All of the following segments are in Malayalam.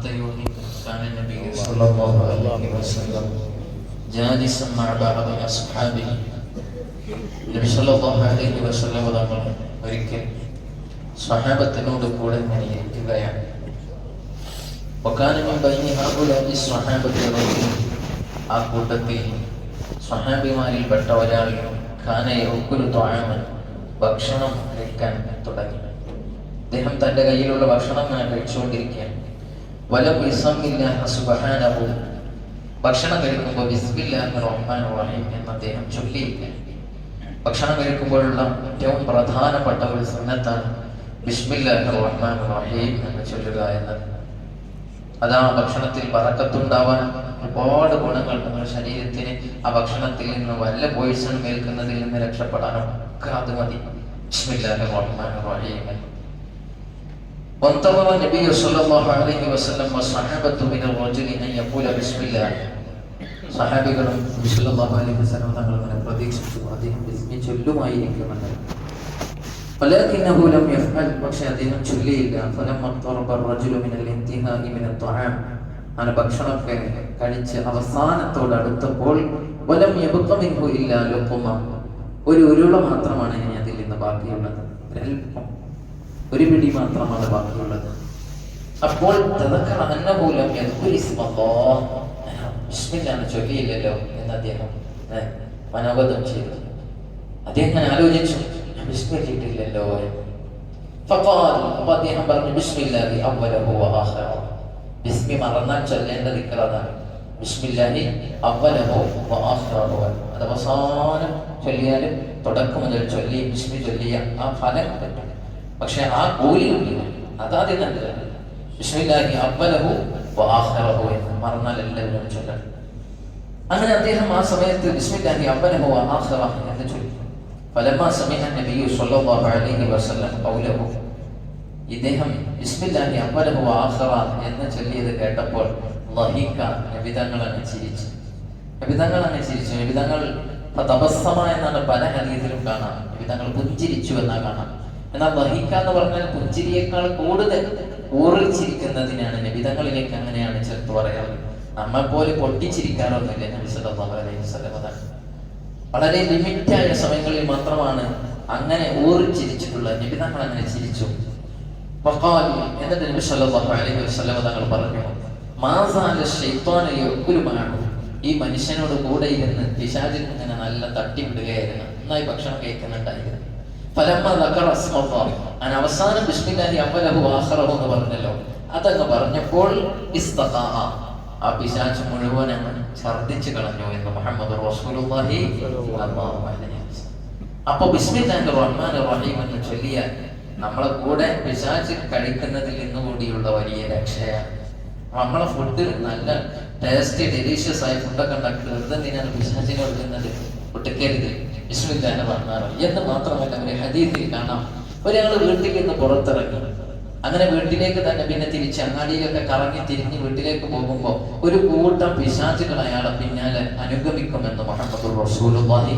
يوم كان النبي صلى الله عليه وسلم جالسا مع بعض أصحابه. നബി സല്ലല്ലാഹു അലൈഹി വസല്ലം തങ്ങൾ ഒരിക്കൽ സ്വഹാബത്തിനോട് കൂടെ ഇങ്ങനെ ഇരിക്കുകയാണ്. وكان من بين هؤلاء الصحابة رجل, ആ കൂട്ടത്തിൽ സ്വഹാബിമാരിൽപ്പെട്ട ഒരാൾ കാന യഅകുലു ത്വആമൻ, ഭക്ഷണം കഴിക്കാൻ തുടങ്ങി. അദ്ദേഹം തന്റെ കയ്യിലുള്ള ഭക്ഷണം കഴിച്ചുകൊണ്ടിരിക്കുകയാണ്. വലം യസമില്ലാഹ സുബ്ഹാനഹു, ഭക്ഷണം കഴിക്കുമ്പോൾ ബിസ്മില്ലാഹിർ റഹ്മാനിർ റഹീം എന്ന് അദ്ദേഹം ചൊല്ലിയില്ല. ഭക്ഷണം കഴിക്കുമ്പോഴുള്ള ഏറ്റവും പ്രധാനപ്പെട്ട ഒരു സുന്നത്താണ് ബിസ്മില്ലാഹിർ റഹ്മാനിർ റഹീം എന്ന് ചൊല്ലുക എന്നത്. അതാ ഭക്ഷണത്തിൽ ബറക്കത്തുണ്ടാവാൻ ഒരുപാട് ഗുണങ്ങൾ നമ്മുടെ ശരീരത്തിന് ആ ഭക്ഷണത്തിൽ നിന്ന് വല്ല പോയിസണും ഏൽക്കുന്നതിൽ നിന്ന് രക്ഷപ്പെടാനൊക്കെ അത് മതി. ബിസ്മില്ലാഹിർ റഹ്മാനിർ റഹീം. وانتظر النبي صلى الله عليه وسلم والصحابة من الرجل أن يقول بسم الله. സഹാബികളും നബി സല്ലല്ലാഹു അലൈഹി വസല്ലം തങ്ങൾ അങ്ങനെ പ്രതീക്ഷിച്ചു അദ്ദേഹം ബിസ്മി ചൊല്ലുമായിരിക്കുമെന്ന്. ولكنه لم يفعل, പക്ഷേ അദ്ദേഹം ചൊല്ലിയില്ല. فلما اقترب الرجل من الانتهاء من الطعام, അങ്ങനെ ഭക്ഷണമൊക്കെ കഴിച്ച് അവസാനത്തോട് അടുത്തപ്പോൾ ولم يبق منه إلا لقمة, ഒരു ഉരുള മാത്രമാണ് ഇനി അതിൽ നിന്ന് ബാക്കിയുള്ളത്, ഒരു പിടി മാത്രമാണ് ബാക്കിയുള്ളത്. അപ്പോൾ തദക്കറ അന്നഹു ലം യദ്കുർ ഇസ്മല്ലാഹ്, ബിസ്മില്ലാഹ് ചൊല്ലിയില്ലല്ലോ എന്ന് അദ്ദേഹം മനോഗതം ചെയ്തു. അദ്ദേഹം അങ്ങനെ ആലോചിച്ചു, ബിസ്മില്ലില്ലല്ലോ. ഫഖാൽ, അപ്പോൾ അദ്ദേഹം പറഞ്ഞു ബിസ്മില്ലാഹി അവ്വലഹു വആഖിറഹു, ബിസ്മി മറന്നാൽ ചൊല്ലേണ്ട ദിക്ർ അതാണ്. ബിസ്മില്ലാഹി അവ്വലഹു വആഖിറഹു, അത് അവസാനം ചൊല്ലിയാലും തുടക്കം മുതൽ ചൊല്ലി ബിസ്മി ചൊല്ലിയ ആ ഫലം പറ്റും. പക്ഷെ ആ കൂലി കിട്ടില്ല, അതാദ്യം നല്ലതാണ്. ബിസ്മില്ലാഹി അവ്വലഹു വആഖിറഹു എന്ന് മറന്നാൽ എല്ലാവരും ചൊല്ലണം. അങ്ങനെ അദ്ദേഹം ആ സമയത്ത് ബിസ്മില്ലാഹി അവ്വലഹു വആഖിറഹു എന്ന് ചൊല്ലി. ഫലമാ സമിഅ നബിയ്യു സ്വല്ലല്ലാഹു അലൈഹി വസല്ലം ഖൗലഹു, ഇദ്ദേഹം ബിസ്മില്ലാഹി അവ്വലഹു വആഖിറഹു എന്ന് ചൊല്ലിയത് കേട്ടപ്പോൾ ലഹിക, നബി തങ്ങൾ അങ്ങ് ചിരിച്ചു. നബി തങ്ങൾ അങ്ങ് ചിരിച്ചു. നബി തങ്ങൾ തബസ്സമ എന്നാണ് പല ഹദീസിലും കാണാം, നബി തങ്ങൾ പുഞ്ചിരിച്ചു എന്നാ കാണാം. എന്നാൽ വഹിക്ക എന്ന് പറഞ്ഞാൽ പുഞ്ചിരിയേക്കാൾ കൂടുതൽ ഊറിച്ചിരിക്കുന്നതിനാണ് നബിതങ്ങളിലേക്ക് അങ്ങനെയാണ് ചേർത്ത് പറയാറ്. നമ്മെ പോലെ പൊട്ടിച്ചിരിക്കാറൊന്നുമില്ല നബി സല്ലല്ലാഹു അലൈഹി വസല്ലം. അതാണ് വളരെ ലിമിറ്റായ സമയങ്ങളിൽ മാത്രമാണ് അങ്ങനെ ഊറിച്ചിരിച്ചിട്ടുള്ളത്. നബിതങ്ങൾ അങ്ങനെ ചിരിച്ചു. എന്നിട്ട് നബി സല്ലല്ലാഹു അലൈഹി വസല്ലം തങ്ങൾ പറഞ്ഞു, മാസാല ശൈത്വാനു യഅകുലു മഅഹു, ഈ മനുഷ്യനോട് കൂടെ ഇരുന്ന് പിശാചിന് ഇങ്ങനെ നല്ല തട്ടിവിടുകയായിരുന്നു, നന്നായി ഭക്ഷണം കഴിക്കുന്നുണ്ടായിരുന്നു. അവസാനം ബിസ്മില്ലാഹി അവ്വലഹു വആഖിറഹു എന്ന് പറഞ്ഞല്ലോ, അതങ്ങ് പറഞ്ഞപ്പോൾ ആ പിശാച് മുഴുവൻ അങ്ങ് ഛർദ്ദിച്ചു കളഞ്ഞു എന്ന് മുഹമ്മദ് റസൂലുള്ളാഹി സ്വല്ലല്ലാഹു അലൈഹി വസല്ലം. അപ്പൊ ബിസ്മില്ലാഹിർ റഹ്മാനിർ റഹീം എന്ന് ചൊല്ലിയാൽ നമ്മളെ കൂടെ പിശാച് കഴിക്കുന്നതിൽ നിന്നുകൂടിയുള്ള വലിയ രക്ഷയാണ്. നമ്മളെ ഫുഡ് നല്ല ടേസ്റ്റി ഡെലീഷ്യസ് ആയ ഫുഡൊക്കെ ഉണ്ടാക്കിയിട്ട് വെറുതെ എന്തിനാണ് പിശാചിനെ കൊടുക്കുന്നത്? ഒട്ടുക്കരുത്. ബിസ്മില്ലാഹിർ റഹ്മാനിർ റഹീം എന്ന് മാത്രമല്ല, ഒരു ഹദീസിൽ കാണാം, ഒരാൾ വീട്ടിൽ നിന്ന് പുറത്തിറങ്ങി, അങ്ങനെ വീട്ടിലേക്ക് തന്നെ പിന്നെ തിരിച്ച് അങ്ങാടിയിലൊക്കെ കറങ്ങി തിരിഞ്ഞ് വീട്ടിലേക്ക് പോകുമ്പോൾ ഒരു കൂട്ടം പിശാചുകൾ അയാളെ പിന്നാലെ അനുഗമിക്കുമെന്ന് മുഹമ്മദ് റസൂലുള്ളാഹി.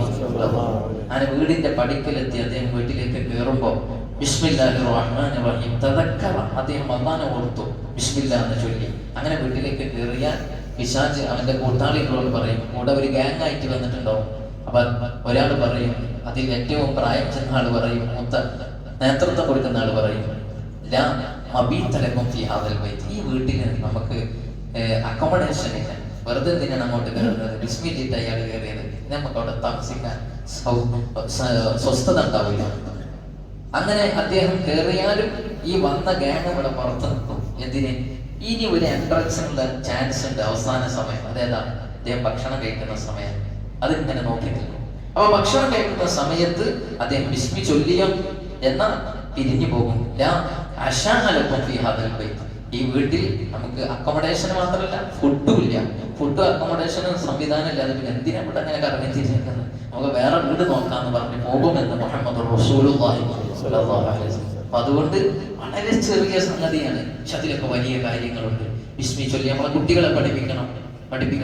അങ്ങനെ വീടിന്റെ പടിക്കലെത്തി അദ്ദേഹം വീട്ടിലേക്ക് കയറുമ്പോൾ ബിസ്മില്ലാഹിർ റഹ്മാനിർ റഹീം തദക്കറ, അദ്ദേഹം അല്ലാഹനെ ഓർത്തു, ബിസ്മില്ലാഹ് എന്ന് ചൊല്ലി. അങ്ങനെ വീട്ടിലേക്ക് കയറിയാൽ പിശാച് അവന്റെ കൂട്ടാളികളോട് പറയും, കൂടെ ഒരു ഗ്യാങ് ആയിട്ട് വന്നിട്ടുണ്ടാവും. അപ്പൊ ഒരാൾ പറയും, അതിൽ ഏറ്റവും പ്രായം ചെന്ന ആള് പറയും, മൂത്ത നേതൃത്വം കൊടുക്കുന്ന ആള് പറയും, ഈ വീട്ടിന് നമുക്ക് അക്കോമഡേഷൻ ഇല്ല, വെറുതെ എന്തിനാണ് അങ്ങോട്ട് കയറുന്നത്, ബിസ്മില്ലിട്ട് അയാൾ കയറിയത്, നമുക്ക് അവിടെ താമസിക്കാൻ സ്വസ്ഥത ഉണ്ടാവില്ല. അങ്ങനെ അദ്ദേഹം കയറിയാലും ഈ വന്ന ഗ്യാങ് ഇവിടെ പുറത്തു നിൽക്കും. എന്തിന്? ഇനി ഒരു എൻട്രൻസിനുള്ള ചാൻസ് ഉണ്ട് അവസാന സമയം, അതേതാണ് അദ്ദേഹം ഭക്ഷണം കഴിക്കുന്ന സമയം. അതിങ്ങനെ നോക്കി നിൽക്കും. അപ്പൊ ഭക്ഷണം കഴിക്കുന്ന സമയത്ത് അദ്ദേഹം ബിസ്മി ചൊല്ലിയോ എന്നാൽ പിരിഞ്ഞു പോകും. ഈ വീട്ടിൽ നമുക്ക് അക്കോമഡേഷൻ മാത്രമല്ല, ഫുഡും ഇല്ല. ഫുഡും അക്കോമഡേഷനും സംവിധാനം ഇല്ലാതെ പിന്നെ എന്തിനാ ഇവിടെ അങ്ങനെ കറങ്ങി തിരിഞ്ഞിരിക്കുന്നത്? നമുക്ക് വേറെ വീട് നോക്കാന്ന് പറഞ്ഞ് പോകുമെന്ന് മുഹമ്മദ് റസൂലുള്ളാഹി സ്വല്ലല്ലാഹു അലൈഹി വസല്ലം. അപ്പൊ അതുകൊണ്ട് വളരെ ചെറിയ സംഗതിയാണ്, പക്ഷെ അതിലൊക്കെ വലിയ കാര്യങ്ങളുണ്ട്. ബിസ്മി ചൊല്ലി നമ്മളെ കുട്ടികളെ പഠിപ്പിക്കണം.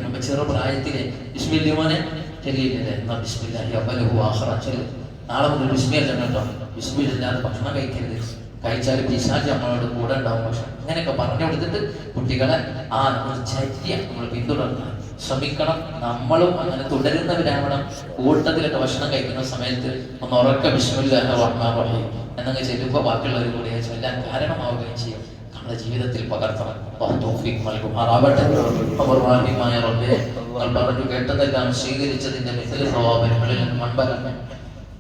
അപ്പൊ ചെറുപ്രായത്തിലെ ബിസ്മില്ലി മോനെ ചൊല്ലിയില്ലേ, എന്നാ ബിസ്മില്ലാഹി അവ്വലഹു വആഖിറഹു ചൊല്ലി. നാളെ മുതൽ ബിസ്മി അല്ല കേട്ടോ, ബിസ്മി ഇല്ലാതെ ഭക്ഷണം കഴിക്കരുത്. കഴിച്ചാൽ പിശാച് നമ്മളോട് കൂടെ ഉണ്ടാവും. പക്ഷെ അങ്ങനെയൊക്കെ പറഞ്ഞു കൊടുത്തിട്ട് കുട്ടികളെ ആ ഒരു ചര്യ നമ്മൾ പിന്തുടർന്ന് ശ്രമിക്കണം. നമ്മളും അങ്ങനെ തുടരുന്നവരാവണം. കൂട്ടത്തിലൊക്കെ ഭക്ഷണം കഴിക്കുന്ന സമയത്ത് ഒന്ന് ഉറക്ക ബിസ്മില്ലാഹിർ റഹ്മാനിർ റഹീം എന്നങ്ങ് ചെല്ലുമ്പോൾ ബാക്കിയുള്ളവർ കൂടി ചൊല്ലാൻ കാരണമാവുകയും ചെയ്യും. നമ്മുടെ ജീവിതത്തിൽ പകർത്തണം. തൗഫീഖ് നൽകുമാറാവട്ടെ. അപൂർവമായ റബ്ബേ, നിങ്ങൾ പറഞ്ഞു കേട്ടതെല്ലാം സ്വീകരിച്ചതിന്റെ മിഥില സ്വഭാവങ്ങളിൽ നിന്ന് മൺപരമേ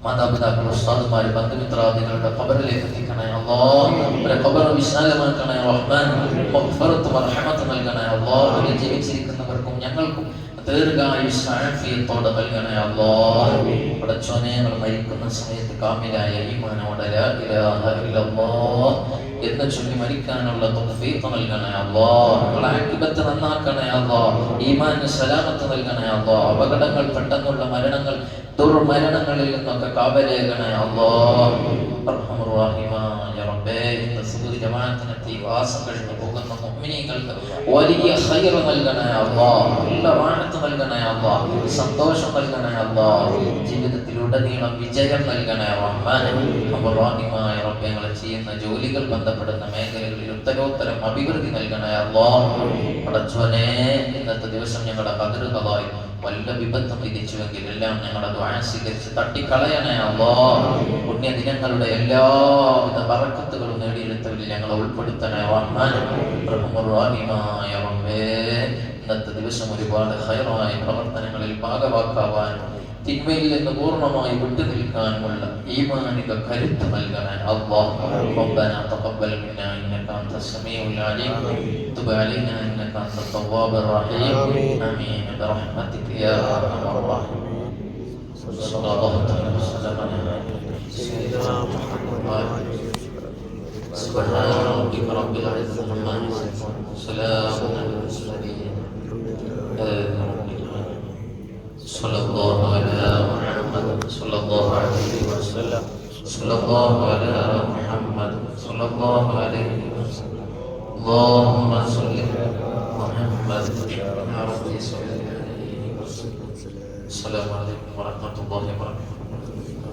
മാതാപിതാക്കൾ, ഉസ്താദുമാര്, ബന്ധുമിത്രാദികളുടെ ഖബറിലേക്ക് എത്തിക്കണേ അല്ലാഹ്. അവരെ ഖബർ വിശാലമാക്കണേ റഹ്മാൻ. മഗ്ഫിറത്ത് മർഹമത്ത് നൽകണേ അല്ലാഹ്. ജീവിച്ചിരിക്കുന്നവർക്കും ഞങ്ങൾക്കും ദീർഘായുസ്സ് ആഫിയത്തോടെ നൽകണേ അല്ലാഹ്. പടച്ചോനെ, ഞങ്ങൾ മരിക്കുന്ന സമയത്ത് കാമിലായ ഈമാനോടെ ലാ ഇലാഹ ഇല്ലല്ലാഹ് എന്ന് ചൊല്ലി മരിക്കാനുള്ള തൗഫീഖ് നൽകണേ അല്ലാഹ്. ഞങ്ങളുടെ ആഖിബത്ത് നന്നാക്കണേ അല്ലാഹ്. ഈമാനിന് സലാമത്ത് നൽകണേ അല്ലാഹ്. അപകടങ്ങൾ, പെട്ടെന്നുള്ള മരണങ്ങൾ, ദുർമരണങ്ങളിൽ നിന്നൊക്കെ കാവലേകണേ അല്ലാഹ്. അർഹമർ റഹീമായ റബ്ബേ, ഇന്ന് സുബ്ഹി ജമാഅത്തിനെത്തി വാസം കഴിഞ്ഞു പോകുന്ന മുഅ്മിനീങ്ങൾക്ക് വലിയ ഖൈർ നൽകണേ അല്ലാഹ്. നല്ല റാഹത്ത് നൽകണേ അല്ലാഹ്. സന്തോഷം നൽകണേ അല്ലാഹ്. ജീവിതത്തിലുടനീളം വിജയം നൽകണേ റഹ്മാൻ. അർഹമർ റഹീമായ റബ്ബേ, ഞങ്ങൾ ചെയ്യുന്ന ജോലികൾ, ബന്ധപ്പെടുന്ന മേഖലകളിൽ ഉത്തരോത്തരം അഭിവൃദ്ധി നൽകണേ അല്ലാഹ്. പടച്ചോനെ, ഇന്നത്തെ ദിവസം ഞങ്ങളുടെ ഖദറുകളായി വല്ല വിപത്തും വിധിച്ചുവെങ്കിൽ എല്ലാം ഞങ്ങളുടെ ദുആ സ്വീകരിച്ച് തട്ടിക്കളയണേ അല്ലാഹ്. പുണ്യദിനങ്ങളുടെ എല്ലാവിധ ബറക്കത്തുകളും നേടിയെടുത്തവരിൽ ഞങ്ങളെ ഉൾപ്പെടുത്തണേ റഹ്മാൻ. റഹ്മാൻ റഹീമായ റബ്ബേ, ഇന്നത്തെ ദിവസം ഒരുപാട് ഖൈറായ പ്രവർത്തനങ്ങളിൽ ഭാഗവാക്കാവാനും തിന്മയിൽ നിന്ന് പൂർണ്ണമായി വിട്ടുനിൽക്കാനുമുള്ള ഈമാനിക കരുത്ത് നൽകണേ അല്ലാഹ്. റബ്ബനാ തഖബ്ബൽ മിന്നാ ഇന്നക അൻതസ് സമീഉൽ അലീം തുബ് അലൈനാ ഇന്നക അൻതത് തവ്വാബുർ റഹീം. ആമീൻ ബിറഹ്മതിക യാ അർഹമർ റഹീമീൻ. സ്വല്ലല്ലാഹു തആല വസല്ലമ അലാ സയ്യിദിനാ മുഹമ്മദ്. സുബ്ഹാന റബ്ബിക റബ്ബിൽ ഇസ്സതി അമ്മാ യസിഫൂൻ. സലാമുൻ അലൽ മുർസലീൻ. صلى الله على محمد صلى الله عليه وسلم. صلى الله على محمد صلى الله عليه وسلم. اللهم صل على محمد يا ربي صل عليه وسلم. السلام عليكم ورحمة الله وبركاته.